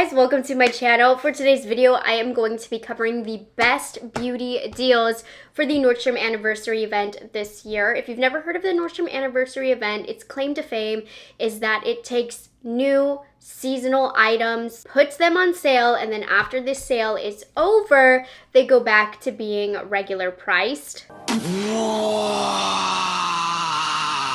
guys, welcome to my channel. For today's video, I am going to be covering the best beauty deals for the Nordstrom anniversary event this year. If you've never heard of the Nordstrom anniversary event, its claim to fame is that it takes new seasonal items, puts them on sale, and then after this sale is over, they go back to being regular priced.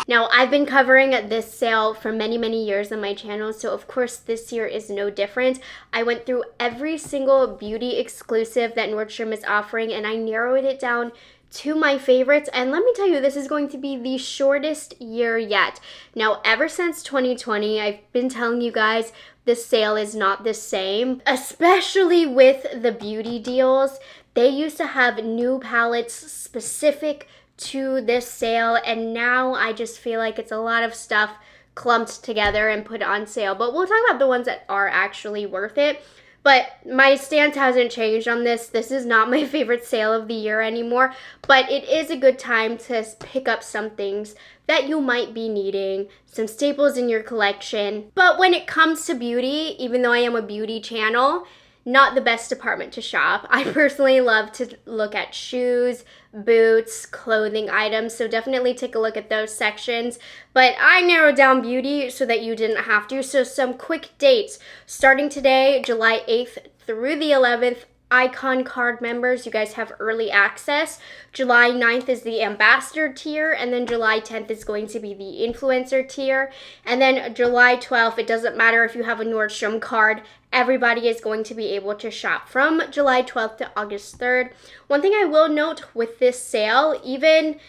Now, I've been covering this sale for many years on my channel, so of course this year is no different. I went through every single beauty exclusive that Nordstrom is offering, and I narrowed it down to my favorites. And let me tell you, this is going to be the shortest year yet. Now, ever since 2020, I've been telling you guys this sale is not the same, especially with the beauty deals. They used to have new palettes specific to this sale, and now I just feel like it's a lot of stuff clumped together and put on sale. But we'll talk about the ones that are actually worth it. But my stance hasn't changed on this. This is not my favorite sale of the year anymore, but it is a good time to pick up some things that you might be needing, some staples in your collection. But when it comes to beauty, even though I am a beauty channel, not the best department to shop. I personally love to look at shoes, boots, clothing items, so definitely take a look at those sections. But I narrowed down beauty so that you didn't have to. So some quick dates. Starting today, July 8th through the 11th, Icon card members, you guys have early access. July 9th is the ambassador tier, and then July 10th is going to be the influencer tier. And then July 12th, it doesn't matter if you have a Nordstrom card, everybody is going to be able to shop from July 12th to August 3rd. One thing I will note with this sale, even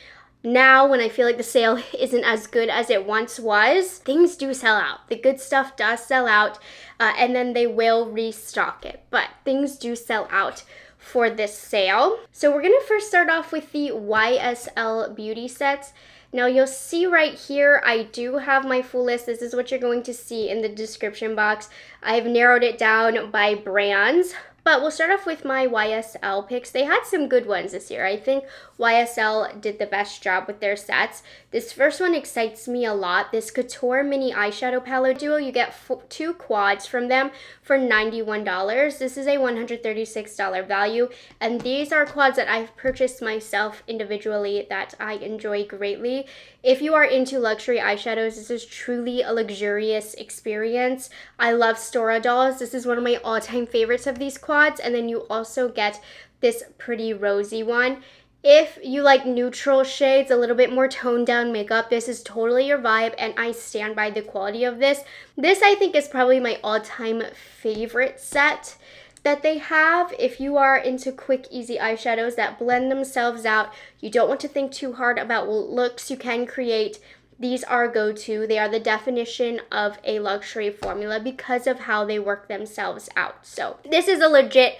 now when I feel like the sale isn't as good as it once was, things do sell out. The good stuff does sell out, and then they will restock it. But things do sell out for this sale. So we're gonna first start off with the YSL Beauty Sets. Now you'll see right here, I do have my full list. This is what you're going to see in the description box. I've narrowed it down by brands. But we'll start off with my YSL picks. They had some good ones this year. I think YSL did the best job with their sets. This first one excites me a lot. This Couture Mini Eyeshadow Palette Duo. You get 2 quads from them for $91. This is a $136 value. And these are quads that I've purchased myself individually that I enjoy greatly. If you are into luxury eyeshadows, this is truly a luxurious experience. I love Stora dolls. This is one of my all-time favorites of these quads. And then you also get this pretty rosy one. If you like neutral shades, a little bit more toned down makeup, this is totally your vibe, and I stand by the quality of this. This, I think, is probably my all-time favorite set that they have. If you are into quick, easy eyeshadows that blend themselves out, you don't want to think too hard about what looks you can create, these are go-to. They are the definition of a luxury formula because of how they work themselves out. So this is a legit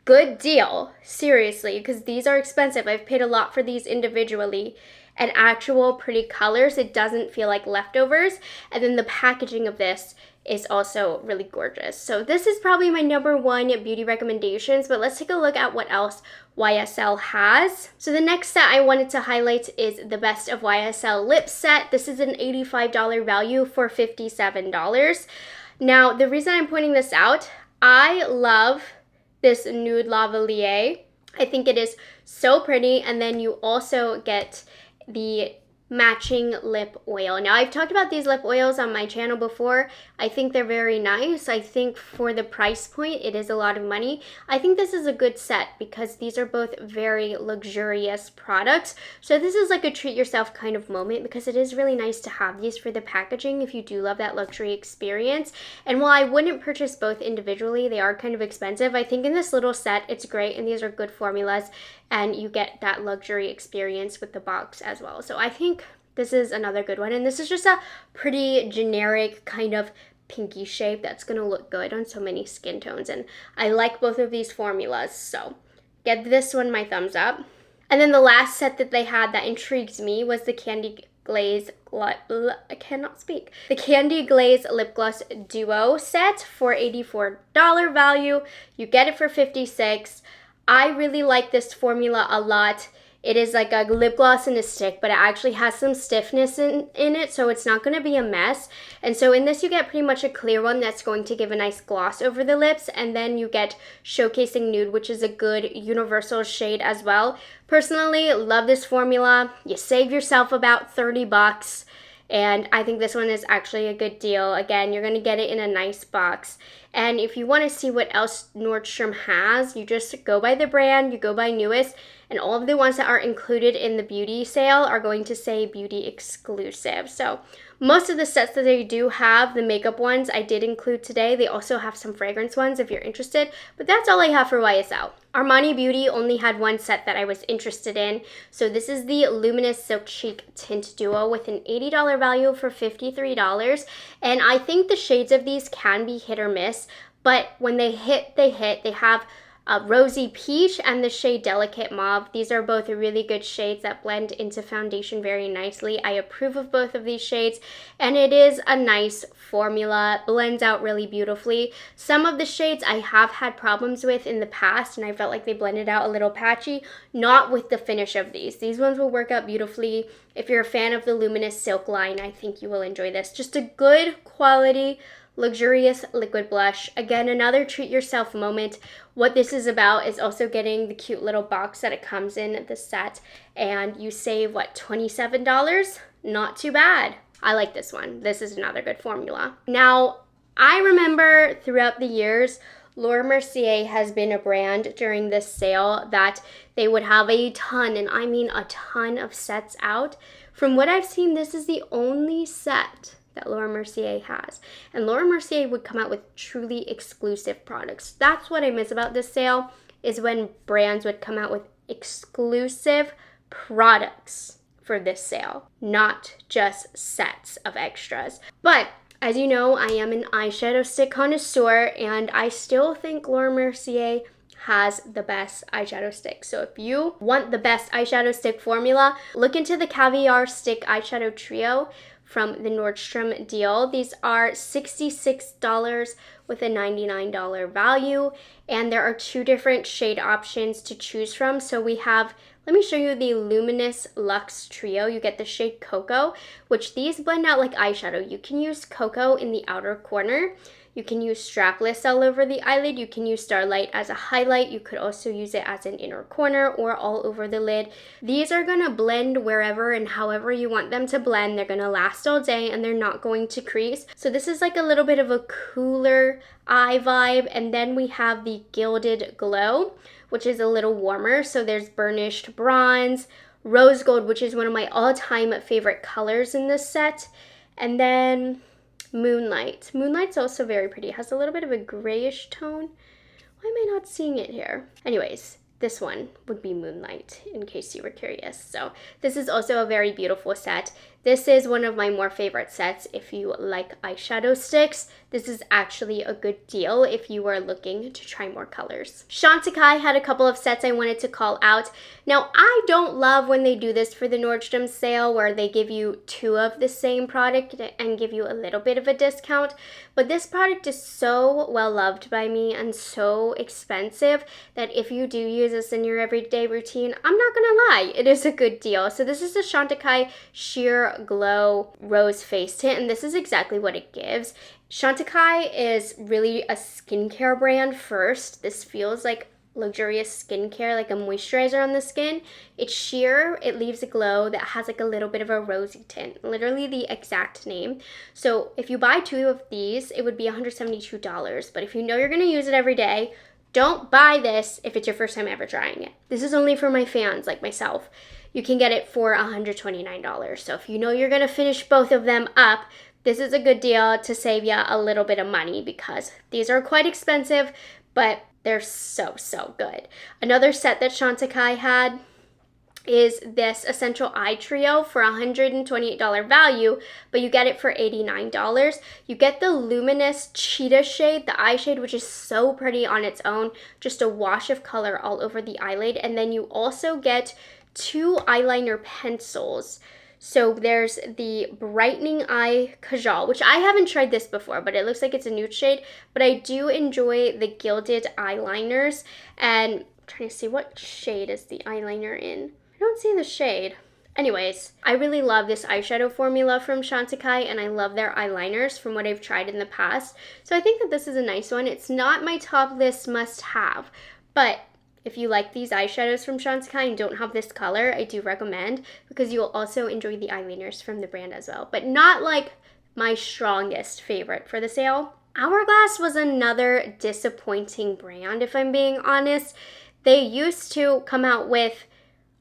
good deal, seriously, because these are expensive. I've paid a lot for these individually, and actual pretty colors. It doesn't feel like leftovers. And then the packaging of this is also really gorgeous. So this is probably my #1 beauty recommendations, but let's take a look at what else YSL has. So the next set I wanted to highlight is the Best of YSL Lip Set. This is an $85 value for $57. Now, the reason I'm pointing this out, I love this Nude Lavalier. I think it is so pretty, and then you also get the matching lip oil. Now, I've talked about these lip oils on my channel before. I think they're very nice. I think for the price point, it is a lot of money. I think this is a good set because these are both very luxurious products. So this is like a treat yourself kind of moment because it is really nice to have these for the packaging if you do love that luxury experience. And while I wouldn't purchase both individually, they are kind of expensive. I think in this little set, it's great, and these are good formulas, and you get that luxury experience with the box as well. So I think this is another good one, and this is just a pretty generic kind of pinky shape that's gonna look good on so many skin tones, and I like both of these formulas, so get this one my thumbs up. And then the last set that they had that intrigued me was the Candy Glaze, I cannot speak. The Candy Glaze Lip Gloss Duo set for $84 value. You get it for $56. I really like this formula a lot. It is like a lip gloss in a stick, but it actually has some stiffness in it, so it's not going to be a mess. And so in this, you get pretty much a clear one that's going to give a nice gloss over the lips, and then you get Showcasing Nude, which is a good universal shade as well. Personally, love this formula. You save yourself about 30 bucks. And I think this one is actually a good deal. Again, you're going to get it in a nice box. And if you want to see what else Nordstrom has, you just go by the brand, you go by newest, and all of the ones that are included in the beauty sale are going to say beauty exclusive. So most of the sets that they do have, the makeup ones, I did include today. They also have some fragrance ones if you're interested, but that's all I have for YSL. Armani Beauty only had one set that I was interested in. So this is the Luminous Silk Cheek Tint Duo with an $80 value for $53. And I think the shades of these can be hit or miss, but when they hit, they hit. They have Rosy Peach and the shade Delicate Mauve. These are both really good shades that blend into foundation very nicely. I approve of both of these shades, and it is a nice formula, blends out really beautifully. Some of the shades I have had problems with in the past, and I felt like they blended out a little patchy, not with the finish of these. These ones will work out beautifully. If you're a fan of the Luminous Silk line, I think you will enjoy this. Just a good quality, luxurious liquid blush. Again, another treat yourself moment. What this is about is also getting the cute little box that it comes in, the set, and you save, what, $27? Not too bad. I like this one. This is another good formula. Now, I remember throughout the years, Laura Mercier has been a brand during this sale that they would have a ton, and I mean a ton of sets out. From what I've seen, this is the only set that Laura Mercier has. And Laura Mercier would come out with truly exclusive products. That's what I miss about this sale, is when brands would come out with exclusive products for this sale, not just sets of extras. But as you know, I am an eyeshadow stick connoisseur, and I still think Laura Mercier has the best eyeshadow stick. So if you want the best eyeshadow stick formula, look into the Caviar Stick Eyeshadow Trio from the Nordstrom deal. These are $66 with a $99 value, and there are two different shade options to choose from. So we have, let me show you the Luminous Luxe Trio. You get the shade Cocoa, which these blend out like eyeshadow. You can use Cocoa in the outer corner. You can use Strapless all over the eyelid. You can use Starlight as a highlight. You could also use it as an inner corner or all over the lid. These are going to blend wherever and however you want them to blend. They're going to last all day, and they're not going to crease. So this is like a little bit of a cooler eye vibe. And then we have the Gilded Glow, which is a little warmer. So there's Burnished Bronze, Rose Gold, which is one of my all-time favorite colors in this set, and then Moonlight. Moonlight's also very pretty. It has a little bit of a grayish tone. Why am I not seeing it here? Anyways, this one would be Moonlight, in case you were curious. So this is also a very beautiful set. This is one of my more favorite sets if you like eyeshadow sticks. This is actually a good deal if you are looking to try more colors. Chantecaille had a couple of sets I wanted to call out. Now, I don't love when they do this for the Nordstrom sale where they give you two of the same product and give you a little bit of a discount, but this product is so well loved by me and so expensive that if you do use this in your everyday routine, I'm not gonna lie, it is a good deal. So this is the Chantecaille Sheer Glow Rose Face Tint, and this is exactly what it gives. Chantecaille is really a skincare brand first. This feels like luxurious skincare, like a moisturizer on the skin. It's sheer, it leaves a glow that has like a little bit of a rosy tint, literally the exact name. So if you buy two of these, it would be $172. But if you know you're gonna use it every day, don't buy this if it's your first time ever trying it. This is only for my fans like myself. You can get it for $129. So if you know you're gonna finish both of them up, this is a good deal to save you a little bit of money because these are quite expensive, but they're so, so good. Another set that Chantecaille had is this Essential Eye Trio for $128 value, but you get it for $89. You get the Luminous Cheetah shade, the eye shade, which is so pretty on its own, just a wash of color all over the eyelid, and then you also get two eyeliner pencils. So there's the Brightening Eye Kajal, which I haven't tried this before, but it looks like it's a nude shade, but I do enjoy the gilded eyeliners, and I'm trying to see what shade is the eyeliner in. I don't see the shade. Anyways, I really love this eyeshadow formula from Chantecaille, and I love their eyeliners from what I've tried in the past. So I think that this is a nice one. It's not my top list must-have, but if you like these eyeshadows from Chantecaille and don't have this color, I do recommend, because you'll also enjoy the eyeliners from the brand as well, but not like my strongest favorite for the sale. Hourglass was another disappointing brand, if I'm being honest. They used to come out with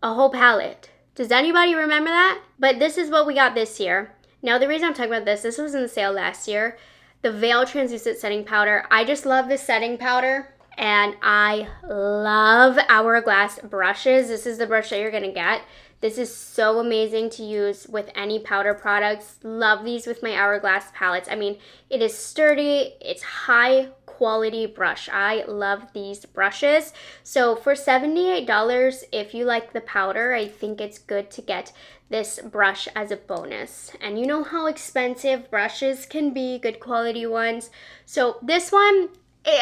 a whole palette. Does anybody remember that? But this is what we got this year. Now, the reason I'm talking about this was in the sale last year. The Veil Translucent Setting Powder. I just love this setting powder. And I love Hourglass brushes. This is the brush that you're going to get. This is so amazing to use with any powder products. Love these with my Hourglass palettes. I mean, it is sturdy. It's high quality brush. I love these brushes. So for $78, if you like the powder, I think it's good to get this brush as a bonus. And you know how expensive brushes can be, good quality ones. So this one,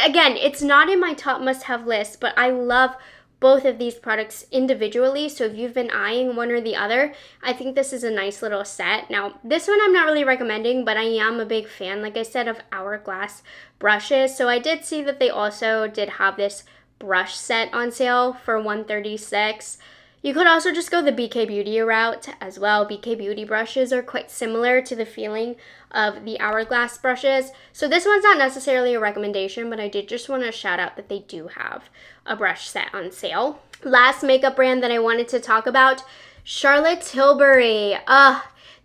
again, it's not in my top must-have list, but I love both of these products individually. So if you've been eyeing one or the other, I think this is a nice little set. Now, this one I'm not really recommending, but I am a big fan, like I said, of Hourglass brushes. So I did see that they also did have this brush set on sale for $136. You could also just go the BK Beauty route as well. BK Beauty brushes are quite similar to the feeling of the Hourglass brushes. So this one's not necessarily a recommendation, but I did just want to shout out that they do have a brush set on sale. Last makeup brand that I wanted to talk about, Charlotte Tilbury.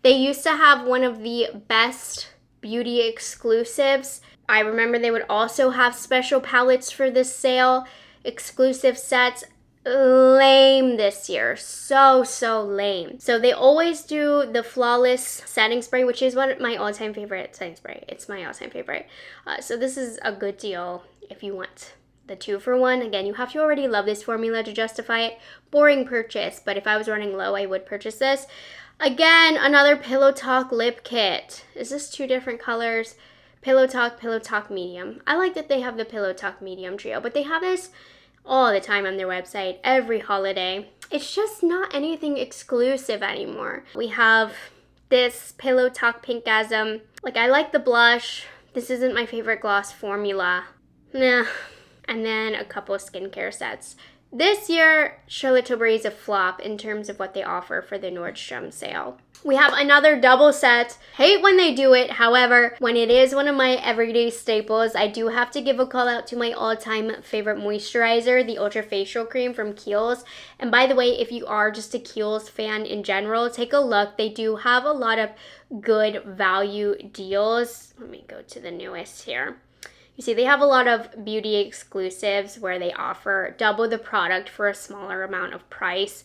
They used to have one of the best beauty exclusives. I remember they would also have special palettes for this sale, exclusive sets. Lame this year. So lame. So they always do the Flawless setting spray, which is one of my all-time favorite setting spray. It's my all-time favorite. So this is a good deal if you want the 2-for-1. Again, you have to already love this formula to justify it. Boring purchase, but if I was running low, I would purchase this. Again, another Pillow Talk lip kit. Is this 2 different colors? Pillow Talk medium. I like that they have the Pillow Talk medium trio, but they have this all the time on their website, every holiday. It's just not anything exclusive anymore. We have this Pillow Talk Pinkasm. Like, I like the blush. This isn't my favorite gloss formula. Nah. And then a couple of skincare sets. This year, Charlotte Tilbury is a flop in terms of what they offer for the Nordstrom sale. We have another double set. Hate when they do it. However, when it is one of my everyday staples, I do have to give a call out to my all-time favorite moisturizer, the Ultra Facial Cream from Kiehl's. And by the way, if you are just a Kiehl's fan in general, take a look. They do have a lot of good value deals. Let me go to the newest here. You see, they have a lot of beauty exclusives where they offer double the product for a smaller amount of price.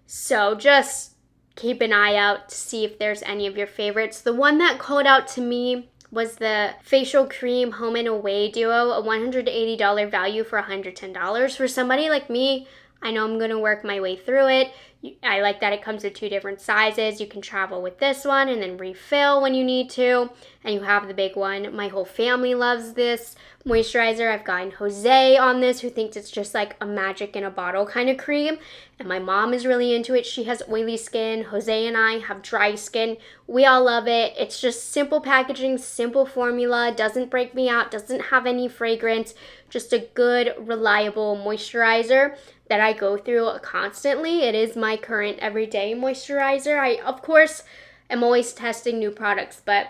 So just keep an eye out to see if there's any of your favorites. The one that called out to me was the Facial Cream Home and Away Duo, a $180 value for $110. For somebody like me, I know I'm going to work my way through it. I like that it comes with 2 different sizes. You can travel with this one and then refill when you need to. And you have the big one. My whole family loves this moisturizer. I've gotten Jose on this, who thinks it's just like a magic in a bottle kind of cream. And my mom is really into it. She has oily skin. Jose and I have dry skin. We all love it. It's just simple packaging, simple formula. Doesn't break me out. Doesn't have any fragrance. Just a good, reliable moisturizer that I go through constantly. It is my current everyday moisturizer. I, of course, am always testing new products, but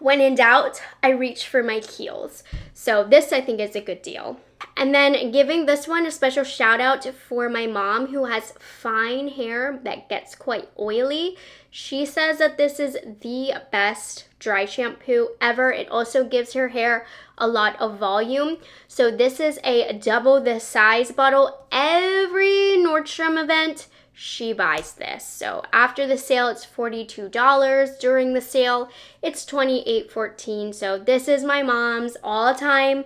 when in doubt, I reach for my Kiehl's. So this, I think, is a good deal. And then giving this one a special shout out for my mom, who has fine hair that gets quite oily. She says that this is the best dry shampoo ever. It also gives her hair a lot of volume. So this is a double the size bottle. Every Nordstrom event, she buys this. So after the sale, it's $42. During the sale, it's $28.14. So this is my mom's all-time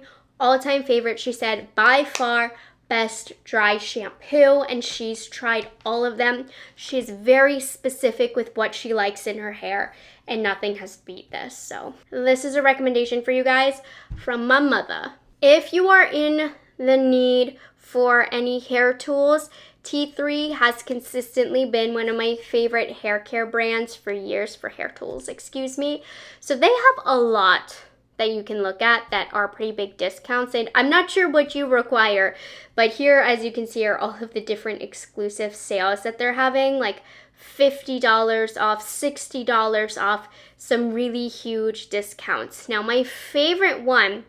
favorite. She said by far best dry shampoo, and she's tried all of them. She's very specific with what she likes in her hair, and nothing has beat this. So this is a recommendation for you guys from my mother. If you are in the need for any hair tools, T3 has consistently been one of my favorite hair care brands for years, for hair tools, excuse me. So they have a lot that you can look at that are pretty big discounts, and I'm not sure what you require, but here, as you can see, are all of the different exclusive sales that they're having, like $50 off, $60 off, some really huge discounts. Now, my favorite one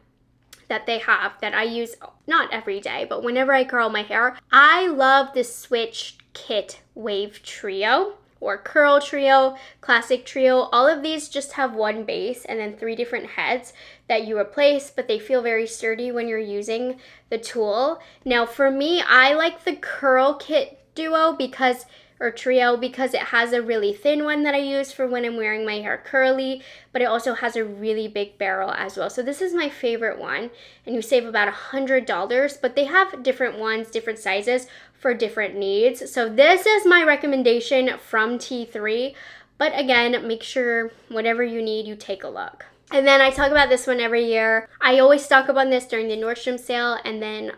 that they have that I use not every day, but whenever I curl my hair, I love the Switch Kit Wave Trio or Curl Trio, Classic Trio. All of these just have one base and then 3 different heads that you replace, but they feel very sturdy when you're using the tool. Now for me, I like the Curl Kit Duo or trio because it has a really thin one that I use for when I'm wearing my hair curly, but it also has a really big barrel as well. So this is my favorite one, and you save about $100, but they have different ones, different sizes for different needs. So this is my recommendation from T3, but again, make sure whatever you need, you take a look. And then I talk about this one every year. I always stock up on this during the Nordstrom sale and then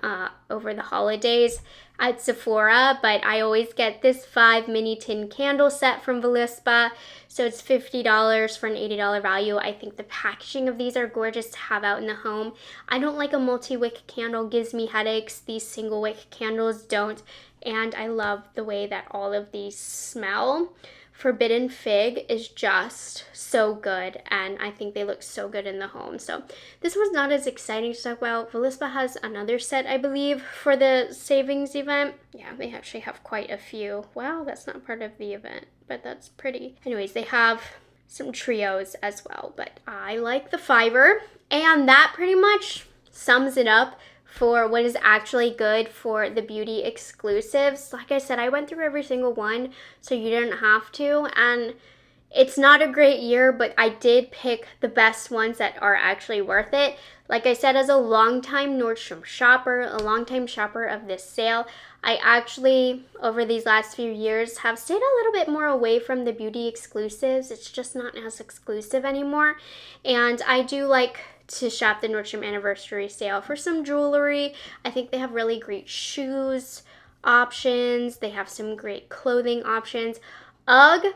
over the holidays at Sephora, but I always get this 5 mini tin candle set from Volispa. So it's $50 for an $80 value. I think the packaging of these are gorgeous to have out in the home. I don't like a multi-wick candle, gives me headaches. These single wick candles don't. And I love the way that all of these smell. Forbidden Fig is just so good, and I think they look so good in the home. So this was not as exciting to talk about. Volispa has another set, I believe, for the savings event. Yeah, they actually have quite a few. Wow, that's not part of the event, but that's pretty. Anyways, they have some trios as well, but I like the fiber, and that pretty much sums it up for what is actually good for the beauty exclusives. Like I said, I went through every single one, so you didn't have to, and it's not a great year, but I did pick the best ones that are actually worth it. Like I said, as a longtime Nordstrom shopper, a longtime shopper of this sale, I actually, over these last few years, have stayed a little bit more away from the beauty exclusives. It's just not as exclusive anymore, and I do like to shop the Nordstrom anniversary sale for some jewelry. I think they have really great shoes options. They have some great clothing options. UGG,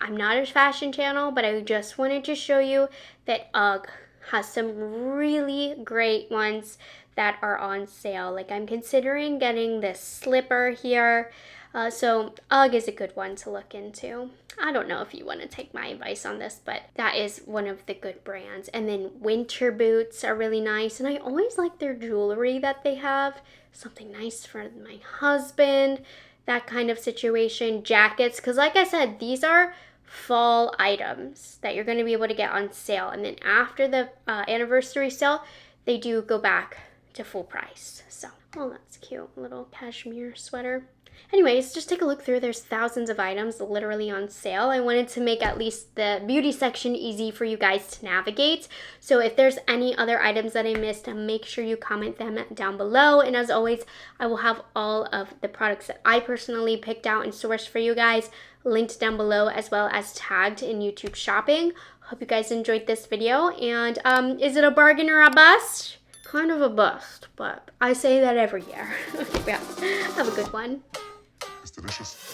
I'm not a fashion channel, but I just wanted to show you that UGG has some really great ones that are on sale. Like I'm considering getting this slipper here. So UGG is a good one to look into. I don't know if you want to take my advice on this, but that is one of the good brands. And then winter boots are really nice. And I always like their jewelry that they have. Something nice for my husband, that kind of situation. Jackets, because like I said, these are fall items that you're going to be able to get on sale. And then after the anniversary sale, they do go back to full price. So, oh, that's cute. A little cashmere sweater. Anyways, just take a look through. There's thousands of items literally on sale. I wanted to make at least the beauty section easy for you guys to navigate. So if there's any other items that I missed, make sure you comment them down below. And as always, I will have all of the products that I personally picked out and sourced for you guys linked down below, as well as tagged in YouTube shopping. Hope you guys enjoyed this video. And is it a bargain or a bust? Kind of a bust, but I say that every year. Yeah, have a good one. It's delicious.